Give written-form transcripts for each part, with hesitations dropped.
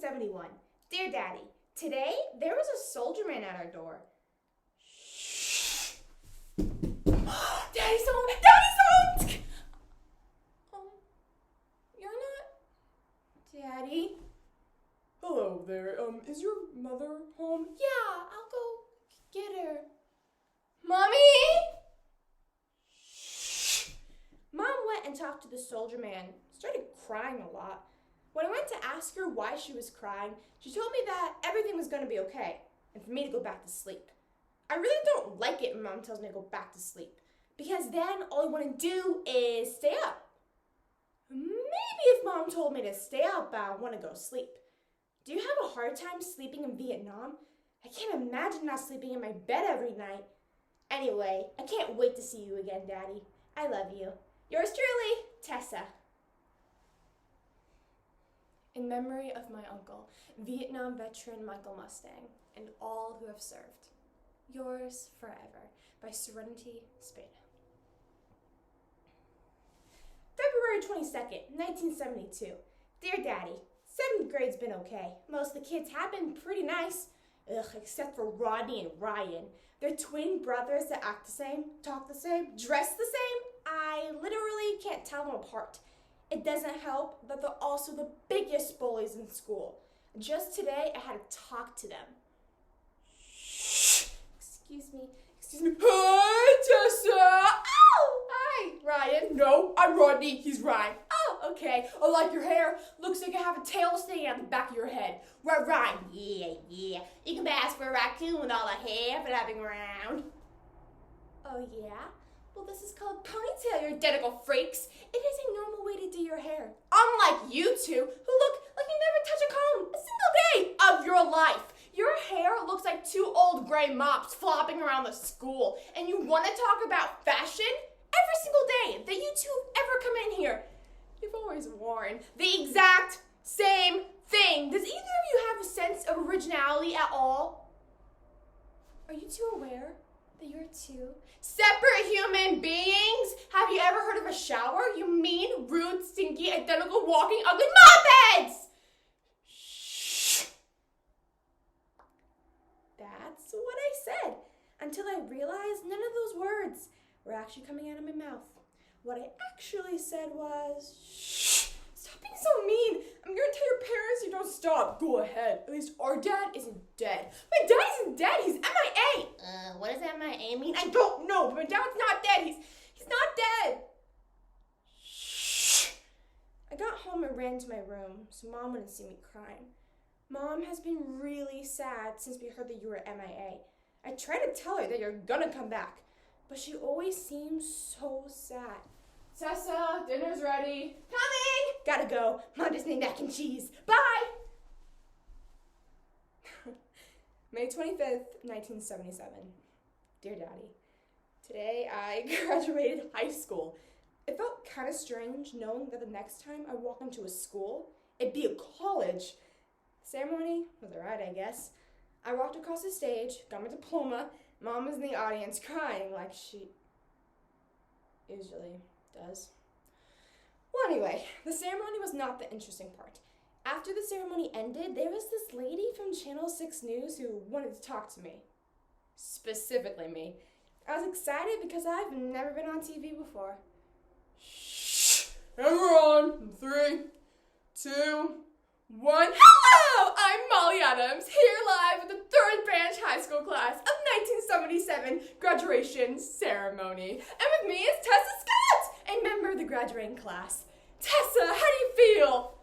1971. Dear Daddy, today there was a soldier man at our door. Shh. Daddy's home! Daddy's home! You're not Daddy? Hello there. Is your mother home? Yeah, I'll go get her. Mommy! Shh. Mom went and talked to the soldier man. Started crying a lot. When I went to ask her why she was crying, she told me that everything was going to be okay and for me to go back to sleep. I really don't like it when Mom tells me to go back to sleep because then all I want to do is stay up. Maybe if Mom told me to stay up, I want to go sleep. Do you have a hard time sleeping in Vietnam? I can't imagine not sleeping in my bed every night. Anyway, I can't wait to see you again, Daddy. I love you. Yours truly, Tessa. In memory of my uncle, Vietnam veteran Michael Mustang, and all who have served. Yours forever, by Serenity, Spada. February 22nd, 1972. Dear Daddy, 7th grade's been okay. Most of the kids have been pretty nice. Except for Rodney and Ryan. They're twin brothers that act the same, talk the same, dress the same. I literally can't tell them apart. It doesn't help that they're also the biggest bullies in school. Just today, I had to talk to them. Shh. Excuse me. Hi, Tessa! Oh, hi, Ryan. No, I'm Rodney. He's Ryan. Oh, okay. I like your hair. Looks like you have a tail sticking out the back of your head. Ryan. Yeah. You can pass for a raccoon with all the hair flapping around. Oh, yeah? Well, this is called ponytail, you identical freaks. It is a normal way to do your hair. Unlike you two, who look like you never touch a comb a single day of your life. Your hair looks like 2 old gray mops flopping around the school. And you want to talk about fashion? Every single day that you two ever come in here, you've always worn the exact same thing. Does either of you have a sense of originality at all? Are you two aware that you're two separate human beings? Have you ever heard of a shower? You mean, rude, stinky, identical, walking, ugly mopeds! Shh. That's what I said, until I realized none of those words were actually coming out of my mouth. What I actually said was, shh, stop being so mean. I'm gonna tell your parents you don't stop. Go ahead. At least our dad isn't dead. My dad isn't dead, he's MIA. What does MIA mean? I don't know, but my dad's not dead. He's not dead. Shh. I got home and ran to my room so Mom wouldn't see me crying. Mom has been really sad since we heard that you were MIA. I tried to tell her that you're gonna come back, but she always seems so sad. Tessa, dinner's ready. Coming! Gotta go. Mom just made mac and cheese. Bye! May 25th, 1977. Dear Daddy, today I graduated high school. It felt kind of strange knowing that the next time I walk into a school, it'd be a college. The ceremony was alright, I guess. I walked across the stage, got my diploma. Mom was in the audience crying like she usually does. Well, anyway, the ceremony was not the interesting part. After the ceremony ended, there was this lady from Channel 6 News who wanted to talk to me. Specifically me. I was excited because I've never been on TV before. Shh! And we're on. 3, 2, 1. Hello! I'm Molly Adams, here live with the 3rd Branch High School class of 1977 graduation ceremony. And with me is Tessa Scott, a member of the graduating class. Tessa, how do you feel?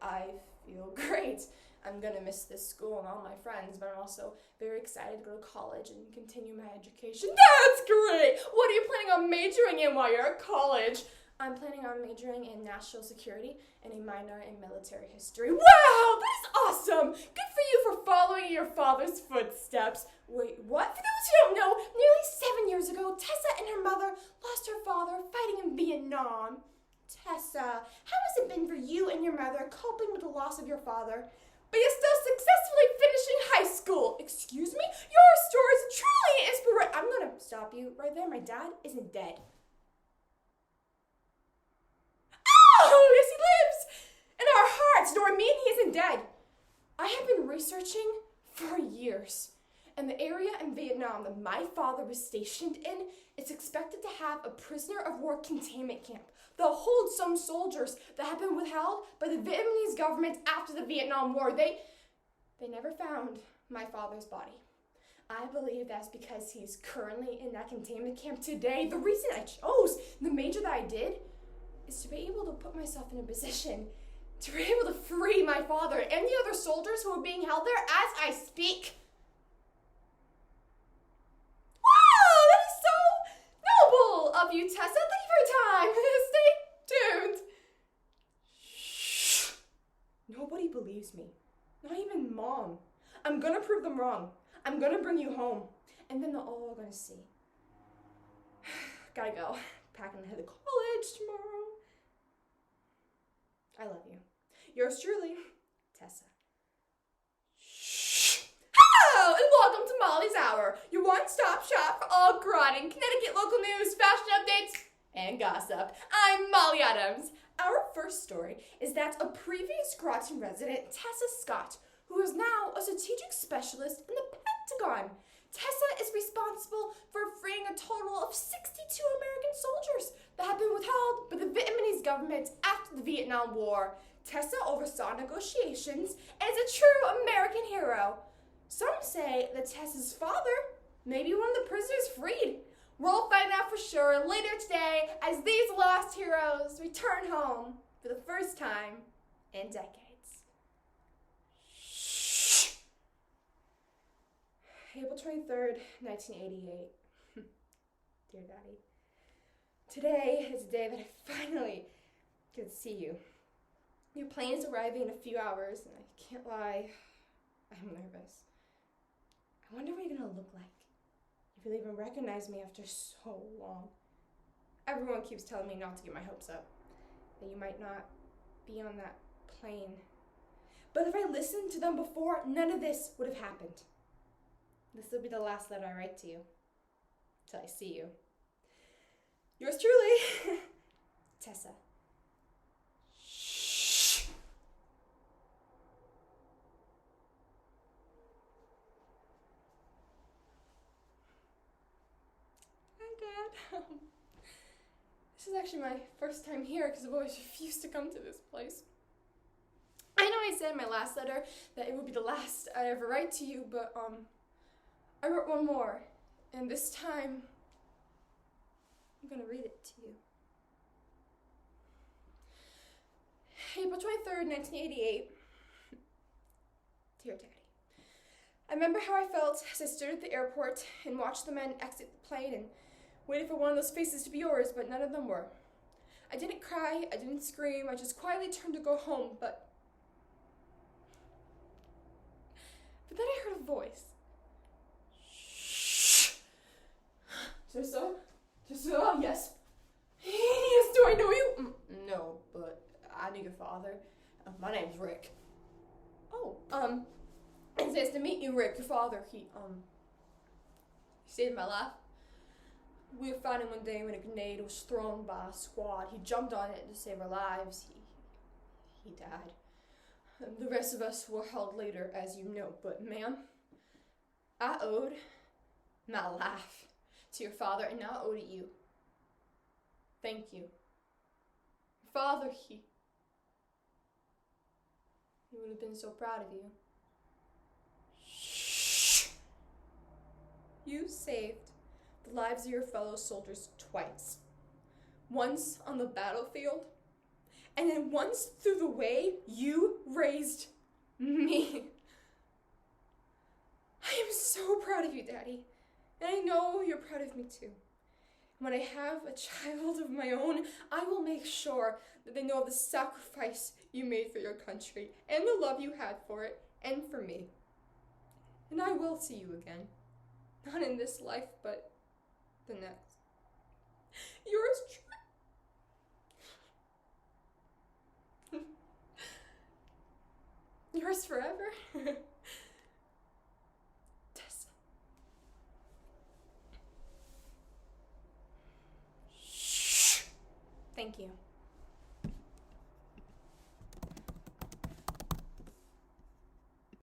I feel great. I'm gonna miss this school and all my friends, but I'm also very excited to go to college and continue my education. That's great! What are you planning on majoring in while you're at college? I'm planning on majoring in national security and a minor in military history. Wow, that is awesome! Good for you for following in your father's footsteps. Wait, what? For those who don't know, nearly 7 years ago, Tessa and her mother lost her father fighting in Vietnam. Tessa, how has it been for you and your mother coping with the loss of your father? But you're still successfully finishing high school. Excuse me? Your story is truly inspiring. I'm gonna stop you right there. My dad isn't dead. Oh, yes, he lives! In our hearts, nor mean he isn't dead. researching for years. And the area in Vietnam that my father was stationed in is expected to have a prisoner of war containment camp that holds some soldiers that have been withheld by the Vietnamese government after the Vietnam War. They never found my father's body. I believe that's because he's currently in that containment camp today. The reason I chose the major that I did is to be able to put myself in a position to be able to free my father and the other soldiers who are being held there as I speak. Wow, that is so noble of you, Tessa. Thank you for your time. Stay tuned. Shh. Nobody believes me. Not even Mom. I'm gonna prove them wrong. I'm gonna bring you home. And then they're all gonna see. Gotta go. Packing to head to college tomorrow. I love you. Yours truly, Tessa. Shh. Hello, and welcome to Molly's Hour, your one-stop shop for all grinding Connecticut local news, fashion updates, and gossip. I'm Molly Adams. Our first story is that a previous Groton resident, Tessa Scott, who is now a strategic specialist in the Pentagon. Tessa is responsible for freeing a total of 62 American soldiers that had been withheld by the Vietnamese government after the Vietnam War. Tessa oversaw negotiations and is a true American hero. Some say that Tessa's father may be one of the prisoners freed. We'll find out for sure later today as these lost heroes return home for the first time in decades. April 23rd, 1988. Dear Daddy, today is the day that I finally get to see you. Your plane is arriving in a few hours, and I can't lie, I'm nervous. I wonder what you're gonna look like, if you'll even recognize me after so long. Everyone keeps telling me not to get my hopes up, that you might not be on that plane. But if I listened to them before, none of this would have happened. This will be the last letter I write to you, till I see you. Yours truly, Tessa. Shh. Hi, Dad. This is actually my first time here because I've always refused to come to this place. I know I said in my last letter that it would be the last I ever write to you, but I wrote one more, and this time, I'm gonna read it to you. April 23rd, 1988. Dear Daddy, I remember how I felt as I stood at the airport and watched the men exit the plane and waited for one of those faces to be yours, but none of them were. I didn't cry, I didn't scream, I just quietly turned to go home, but then I heard a voice. Tessa? Tessa? Yes. Yes, do I know you? No, but I knew your father. My name's Rick. Oh, it's nice to meet you, Rick. Your father, he saved my life. We were fighting one day when a grenade was thrown by a squad. He jumped on it to save our lives. He died. The rest of us were held later, as you know, but ma'am, I owed my life to your father, and now I owe it to you. Thank you. Your father, he would have been so proud of you. Shh. You saved the lives of your fellow soldiers twice. Once on the battlefield, and then once through the way you raised me. I am so proud of you, Daddy. And I know you're proud of me too. When I have a child of my own, I will make sure that they know the sacrifice you made for your country and the love you had for it and for me. And I will see you again. Not in this life, but the next. Yours truly. Yours forever. Thank you.